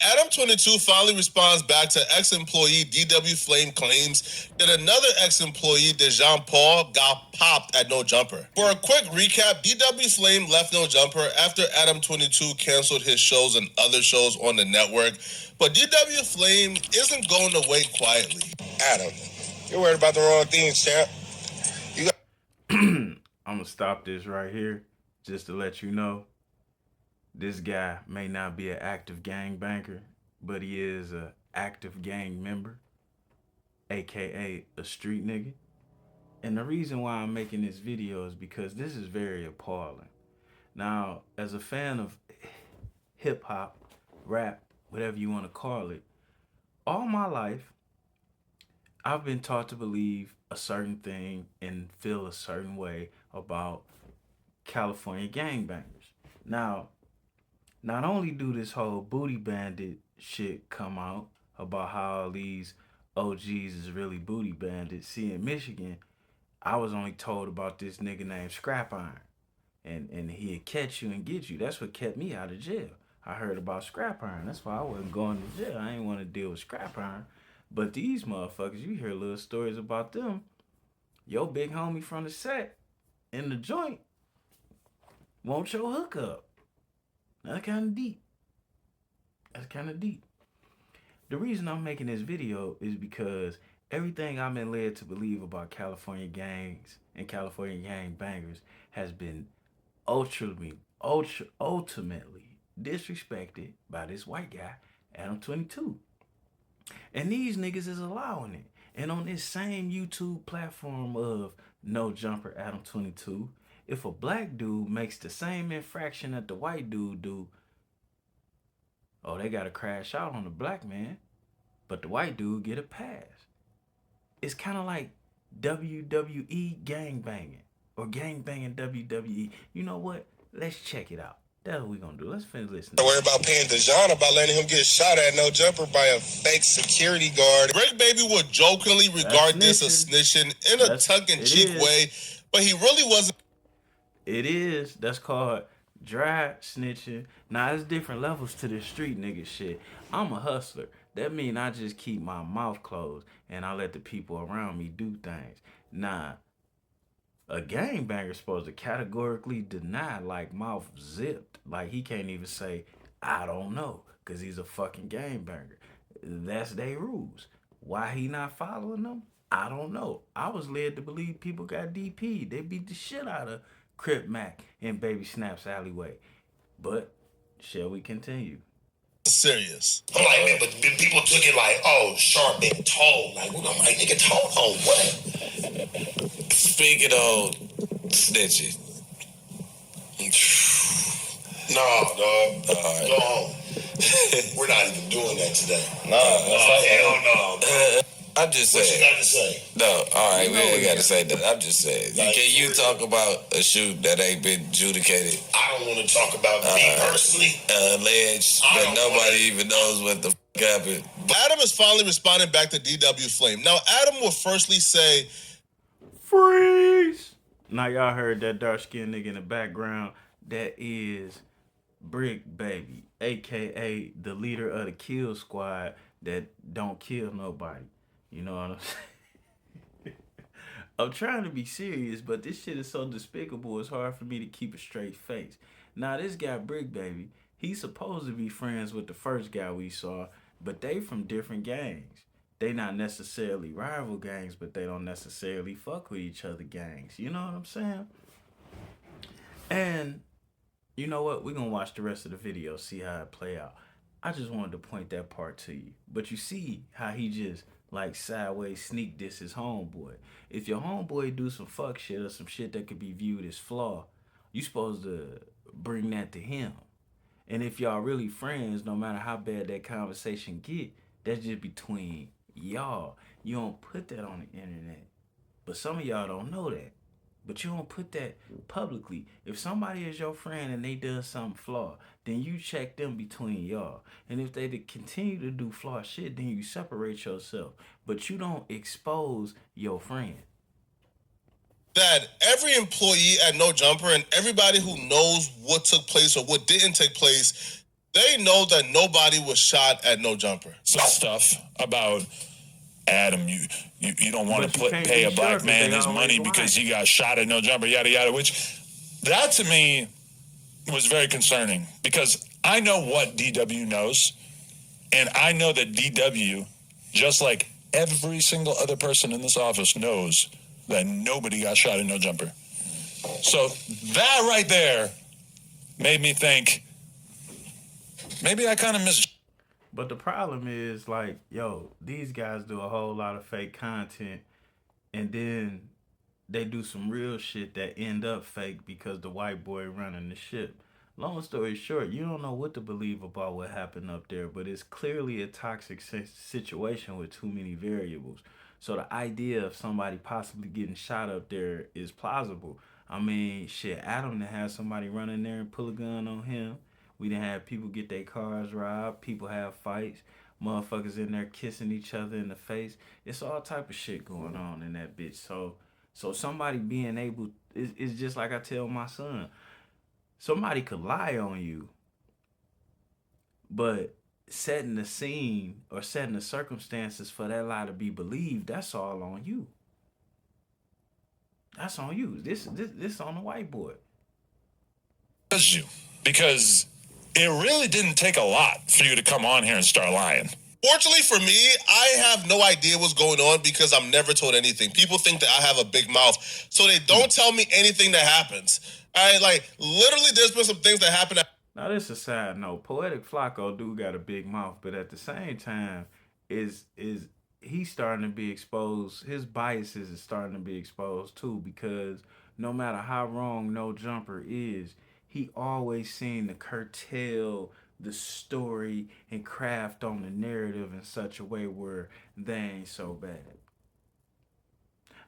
Adam 22 finally responds back to ex-employee DW Flame claims that another ex-employee, DeJean Paul, got popped at No Jumper. For a quick recap, DW Flame left No Jumper after Adam 22 canceled his shows and other shows on the network, but DW Flame isn't going away quietly. Adam, you're worried about the wrong things, champ. I'm going to stop this right here just to let you know. This guy may not be an active gangbanger, but he is an active gang member, aka a street nigga. And the reason why I'm making this video is because this is very appalling. Now, as a fan of hip hop, rap, whatever you want to call it, all my life, I've been taught to believe a certain thing and feel a certain way about California gangbangers. Now, not only do this whole booty bandit shit come out about how all these OGs is really booty bandits. See, in Michigan, I was only told about this nigga named Scrap Iron. And he'd catch you and get you. That's what kept me out of jail. I heard about Scrap Iron. That's why I wasn't going to jail. I didn't want to deal with Scrap Iron. But these motherfuckers, you hear little stories about them. Your big homie from the set in the joint won't your hook up. That's kind of deep. That's kind of deep. The reason I'm making this video is because everything I've been led to believe about California gangs and California gang bangers has been ultimately disrespected by this white guy, Adam 22. And these niggas is allowing it. And on this same YouTube platform of No Jumper Adam 22, if a black dude makes the same infraction that the white dude do, oh, they gotta crash out on the black man, but the white dude get a pass. It's kind of like WWE gangbanging or gangbanging WWE. You know what? Let's check it out. That's what we gonna do. Let's finish listening. Don't worry about paying DeJean about letting him get shot at No Jumper by a fake security guard. Rick Baby would jokingly regard this as snitching in a tongue-in-cheek way, but he really wasn't. It is. That's called dry snitching. Now, there's different levels to this street nigga shit. I'm a hustler. That mean I just keep my mouth closed and I let the people around me do things. Nah, a gangbanger supposed to categorically deny, like mouth zipped. Like he can't even say, I don't know, because he's a fucking gangbanger. That's their rules. Why he not following them? I don't know. I was led to believe people got DP. They beat the shit out of Crip Mac in Baby Snap's alleyway. But shall we continue? Serious. I'm like, man, but people took it like, oh, Sharp been told. Like, well, I'm like, nigga, told on what? Speaking of snitching. No, dog. Go home. We're not even doing that today. Hell no. I'm just saying. What you got to say? No, all right, we ain't got to say that. I'm just saying. Like, can you talk about a shoot that ain't been adjudicated? I don't want to talk about me personally. Alleged, but nobody even knows what the happened. Adam is finally responding back to DW Flame. Now, Adam will firstly say, freeze! Now, y'all heard that dark-skinned nigga in the background. That is Brick Baby, a.k.a. the leader of the kill squad that don't kill nobody. You know what I'm saying? I'm trying to be serious, but this shit is so despicable, it's hard for me to keep a straight face. Now, this guy, Brick Baby, he's supposed to be friends with the first guy we saw, but they from different gangs. They not necessarily rival gangs, but they don't necessarily fuck with each other gangs. You know what I'm saying? And you know what? We're going to watch the rest of the video, see how it play out. I just wanted to point that part to you. But you see how he just like sideways sneak diss his homeboy. If your homeboy do some fuck shit or some shit that could be viewed as flaw, you supposed to bring that to him. And if y'all really friends, no matter how bad that conversation get, that's just between y'all. You don't put that on the internet. But some of y'all don't know that. But you don't put that publicly. If somebody is your friend and they do something flawed, then you check them between y'all. And if they continue to do flawed shit, then you separate yourself. But you don't expose your friend. That every employee at No Jumper and everybody who knows what took place or what didn't take place, They know that nobody was shot at No Jumper. Some stuff about Adam, you don't want to pay a black man his money because he got shot at No Jumper, yada yada. Which that to me was very concerning because I know what DW knows, and I know that DW, just like every single other person in this office, knows that nobody got shot at No Jumper. So that right there made me think maybe I kind of missed. But the problem is, like, yo, these guys do a whole lot of fake content, and then they do some real shit that end up fake because the white boy running the ship. Long story short, you don't know what to believe about what happened up there, but it's clearly a toxic situation with too many variables. So the idea of somebody possibly getting shot up there is plausible. I mean, shit, Adam to have somebody run in there and pull a gun on him. We didn't have people get their cars robbed. People have fights. Motherfuckers in there kissing each other in the face. It's all type of shit going on in that bitch. So somebody being able is just like I tell my son. Somebody could lie on you, but setting the scene or setting the circumstances for that lie to be believed, that's all on you. That's on you. This on the white boy. Because it really didn't take a lot for you to come on here and start lying. Fortunately for me, I have no idea what's going on because I'm never told anything. People think that I have a big mouth, so they don't tell me anything that happens. Literally, there's been some things that happen. Now, this is a side note. Poetic Flacco do got a big mouth, but at the same time, is he's starting to be exposed. His biases is starting to be exposed too, because no matter how wrong No Jumper is, he always seemed to curtail the story and craft on the narrative in such a way where they ain't so bad.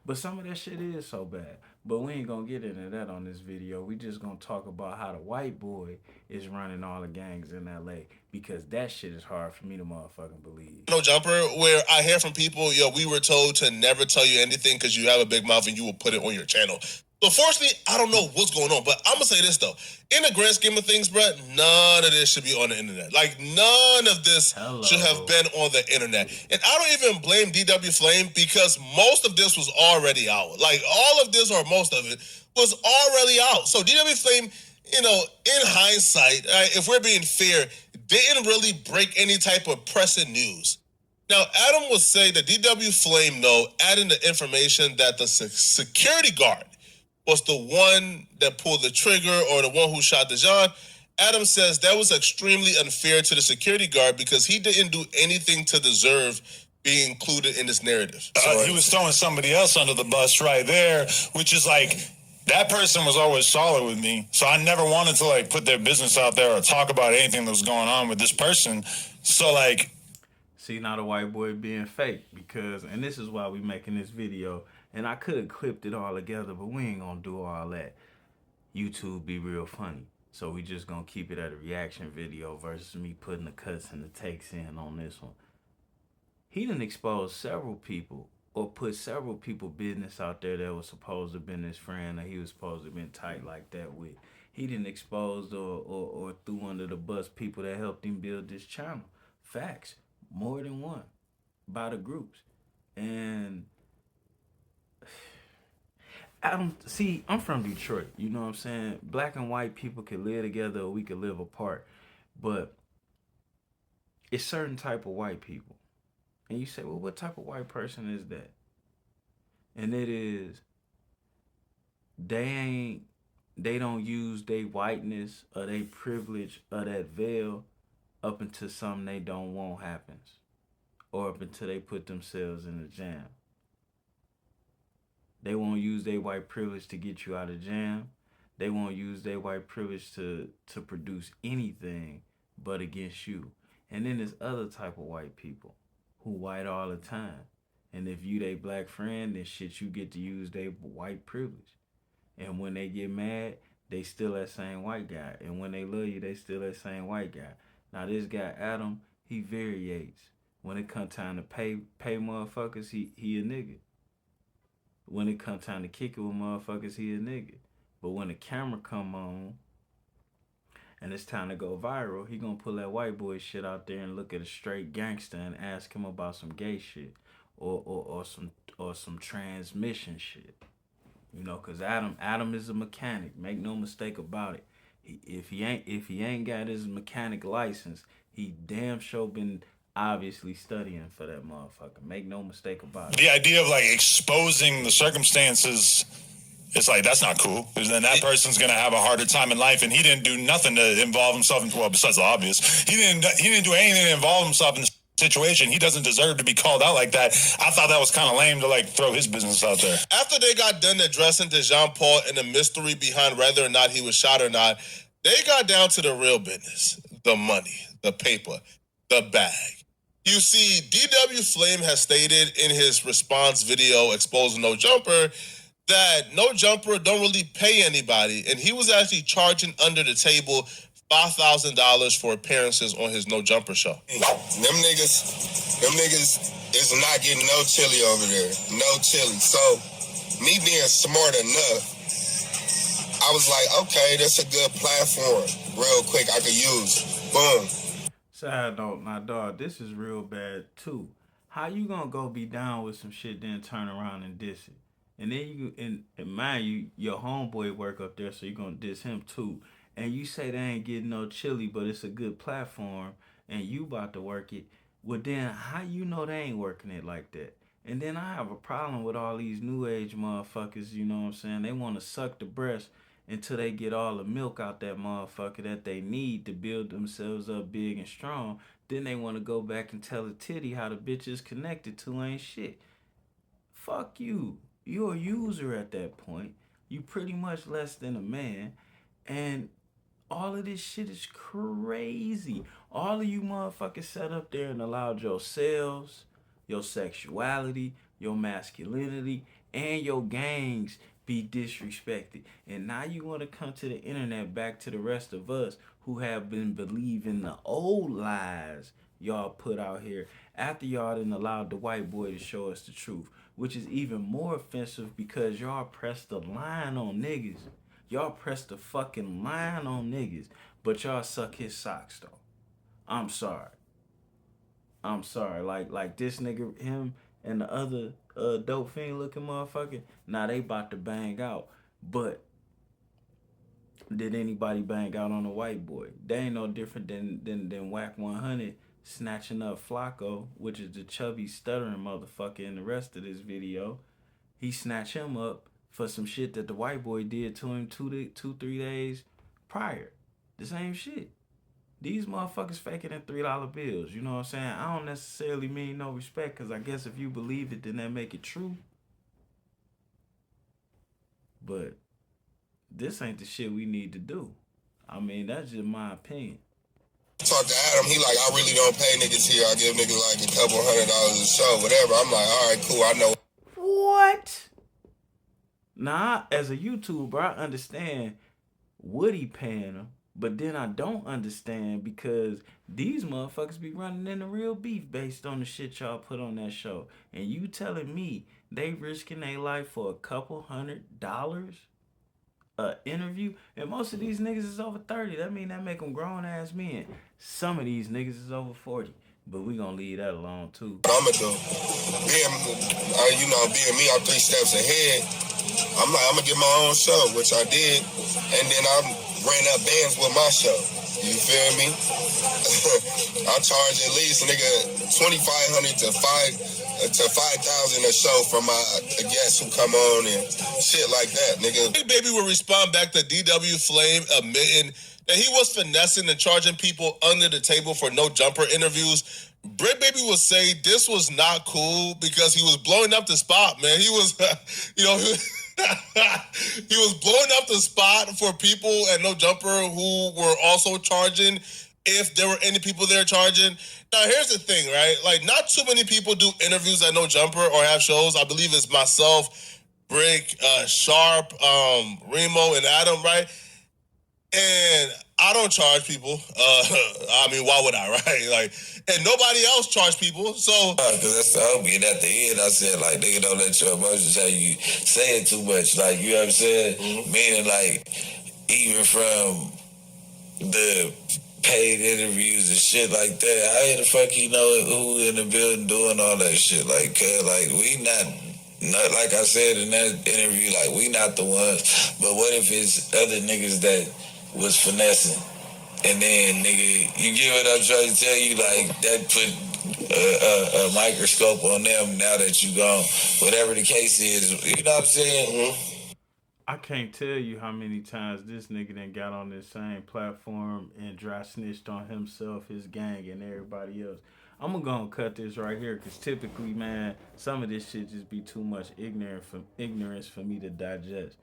But some of that shit is so bad. But we ain't gonna get into that on this video. We just gonna talk about how the white boy is running all the gangs in LA, because that shit is hard for me to motherfucking believe. No Jumper, where I hear from people, yo, we were told to never tell you anything because you have a big mouth and you will put it on your channel. So fortunately, I don't know what's going on, but I'm gonna say this though. In the grand scheme of things, Brett, none of this should be on the internet. Like, none of this should have been on the internet. And I don't even blame DW Flame because most of this was already out. Like, all of this or most of it was already out. So DW Flame, you know, in hindsight, if we're being fair, didn't really break any type of pressing news. Now, Adam will say that DW Flame, though, adding the information that the security guard was the one that pulled the trigger or the one who shot Dejan. Adam says that was extremely unfair to the security guard because he didn't do anything to deserve being included in this narrative. He was throwing somebody else under the bus right there, which is like, that person was always solid with me. So I never wanted to like put their business out there or talk about anything that was going on with this person. So like, see, now the white boy being fake, because, and this is why we making this video, and I could have clipped it all together, but we ain't gonna do all that. YouTube be real funny. So we just gonna keep it at a reaction video versus me putting the cuts and the takes in on this one. He done exposed several people or put several people business out there that was supposed to have been his friend or he was supposed to have been tight like that with. He didn't expose or threw under the bus people that helped him build this channel. Facts. More than one. By the groups. And I'm from Detroit, you know what I'm saying? Black and white people can live together or we can live apart. But it's certain type of white people. And you say, well, what type of white person is that? And it is, they don't use their whiteness or their privilege or that veil up until something they don't want happens. Or up until they put themselves in a jam. They won't use their white privilege to get you out of jam. They won't use their white privilege to produce anything but against you. And then there's other type of white people who white all the time. And if you they black friend, then shit, you get to use their white privilege. And when they get mad, they still that same white guy. And when they love you, they still that same white guy. Now this guy, Adam, he variates. When it come time to pay motherfuckers, he a nigga. When it come time to kick it with motherfuckers, he a nigga. But when the camera come on and it's time to go viral, he gonna pull that white boy shit out there and look at a straight gangster and ask him about some gay shit or some transmission shit. You know, cause Adam is a mechanic. Make no mistake about it. If he ain't got his mechanic license, he damn sure been obviously studying for that motherfucker. Make no mistake about it. The idea of like exposing the circumstances, it's like that's not cool, because then that person's gonna have a harder time in life, and he didn't do nothing to involve himself in. Well, besides the obvious, he didn't do anything to involve himself in the situation. He doesn't deserve to be called out like that. I thought that was kind of lame to like throw his business out there. After they got done addressing Jean Paul and the mystery behind whether or not he was shot or not, they got down to the real business: the money, the paper, the bag. You see, DW Flame has stated in his response video exposing No Jumper that No Jumper don't really pay anybody, and he was actually charging under the table $5,000 for appearances on his No Jumper show. Them niggas is not getting no chili over there. No chili. So, me being smart enough, I was like, okay, that's a good platform. Real quick, I could use. Boom. Side note, my dog, this is real bad too. How you gonna go be down with some shit, then turn around and diss it? And then you, and mind you, your homeboy work up there, so you gonna diss him too. And you say they ain't getting no chili, but it's a good platform, and you about to work it. Well, then how you know they ain't working it like that? And then I have a problem with all these new age motherfuckers, you know what I'm saying? They want to suck the breast until they get all the milk out that motherfucker that they need to build themselves up big and strong. Then they want to go back and tell a titty how the bitch is connected to ain't shit. Fuck you. You're a user at that point. You pretty much less than a man. And all of this shit is crazy. All of you motherfuckers sat up there and allowed yourselves, your sexuality, your masculinity, and your gangs be disrespected. And now you want to come to the internet, back to the rest of us who have been believing the old lies y'all put out here after y'all didn't allow the white boy to show us the truth, which is even more offensive because y'all pressed the line on niggas. Y'all pressed the fucking line on niggas, but y'all suck his socks though. I'm sorry. Like this nigga, him and the other dope fiend looking motherfucker, now they about to bang out. But did anybody bang out on a white boy? They ain't no different than Whack 100 snatching up Flacco, which is the chubby stuttering motherfucker in the rest of this video. He snatched him up for some shit that the white boy did to him 3 days prior. The same shit. These motherfuckers faking in $3 bills. You know what I'm saying? I don't necessarily mean no respect, because I guess if you believe it, then that make it true. But this ain't the shit we need to do. I mean, that's just my opinion. Talk to Adam, he like, I really don't pay niggas here. I give niggas like a couple $100 a show, whatever. I'm like, all right, cool, I know. What? Nah, as a YouTuber, I understand what he paying him. But then I don't understand because these motherfuckers be running into real beef based on the shit y'all put on that show. And you telling me they risking their life for a couple $100 a interview? And most of these niggas is over 30. That mean that make them grown ass men. Some of these niggas is over 40. But we gonna leave that alone too. What I'ma do, being me, I'm 3 steps ahead. I'm like, I'm gonna get my own show, which I did. And then I ran up bands with my show. You feel me? I charge at least nigga $2,500 to $5,000 a show for my guests who come on and shit like that, nigga. Big Baby will respond back to DW Flame admitting that he was finessing and charging people under the table for No Jumper interviews. Big Baby will say this was not cool because he was blowing up the spot, man. He was, he was blowing up the spot for people at No Jumper who were also charging, if there were any people there charging. Now, here's the thing, right? Like, not too many people do interviews at No Jumper or have shows. I believe it's myself, Brick, Sharp, Remo, and Adam, right? And I don't charge people. I mean, why would I, right? Like, and nobody else charge people. So, because that's the hope. And at the end, I said, like, nigga, don't let your emotions have you saying too much. Like, you know what I'm saying? Mm-hmm. Meaning, like, even from the paid interviews and shit like that. How the fuck you know who in the building doing all that shit? Like, we not like I said in that interview, like we not the ones. But what if it's other niggas that was finessing? And then, nigga, you get what I'm trying to tell you? Like, that put a microscope on them now that you gone. Whatever the case is, you know what I'm saying? Mm-hmm. I can't tell you how many times this nigga done got on this same platform and dry snitched on himself, his gang, and everybody else. I'm gonna cut this right here because typically, man, some of this shit just be too much ignorance for me to digest.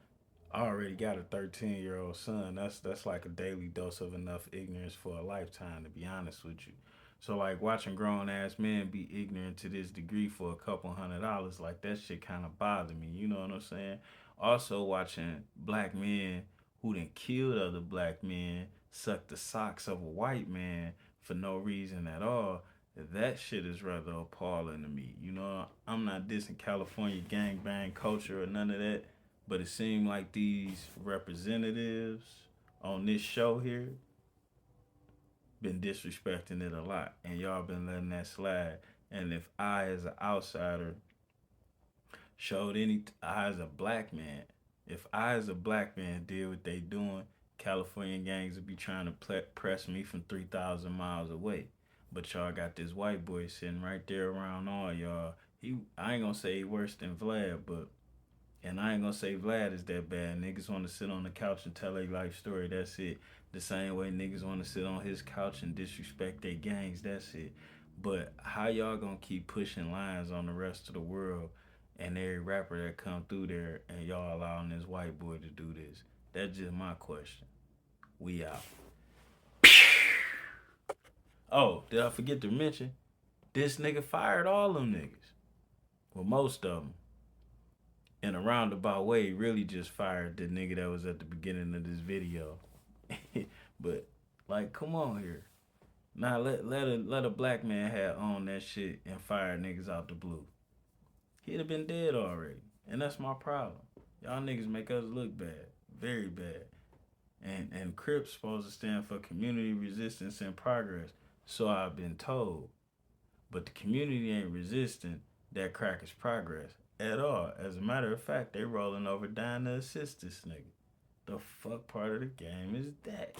I already got a 13-year-old son. That's like a daily dose of enough ignorance for a lifetime, to be honest with you. So like watching grown ass men be ignorant to this degree for a couple $100, like that shit kind of bothered me. You know what I'm saying? Also watching black men who done killed other black men suck the socks of a white man for no reason at all. That shit is rather appalling to me. You know, I'm not dissing California gangbang culture or none of that, but it seemed like these representatives on this show here been disrespecting it a lot, and y'all been letting that slide. And if I, as an outsider, showed I as a black man, if I as a black man did what they doing, California gangs would be trying to press me from 3,000 miles away. But y'all got this white boy sitting right there around all y'all. I ain't gonna say he worse than Vlad, but and I ain't gonna say Vlad is that bad. Niggas want to sit on the couch and tell their life story. That's it. The same way niggas want to sit on his couch and disrespect their gangs. That's it. But how y'all gonna keep pushing lines on the rest of the world and every rapper that come through there and y'all allowing this white boy to do this? That's just my question. We out. Oh, did I forget to mention? This nigga fired all them niggas. Well, most of them. In a roundabout way, really just fired the nigga that was at the beginning of this video. But like, come on here. Now let a black man have on that shit and fire niggas out the blue. He'd have been dead already. And that's my problem. Y'all niggas make us look bad. Very bad. And CRIP's supposed to stand for community resistance and progress. So I've been told. But the community ain't resisting that cracker's progress at all. As a matter of fact, they rolling over dying to assist this nigga. The fuck part of the game is that?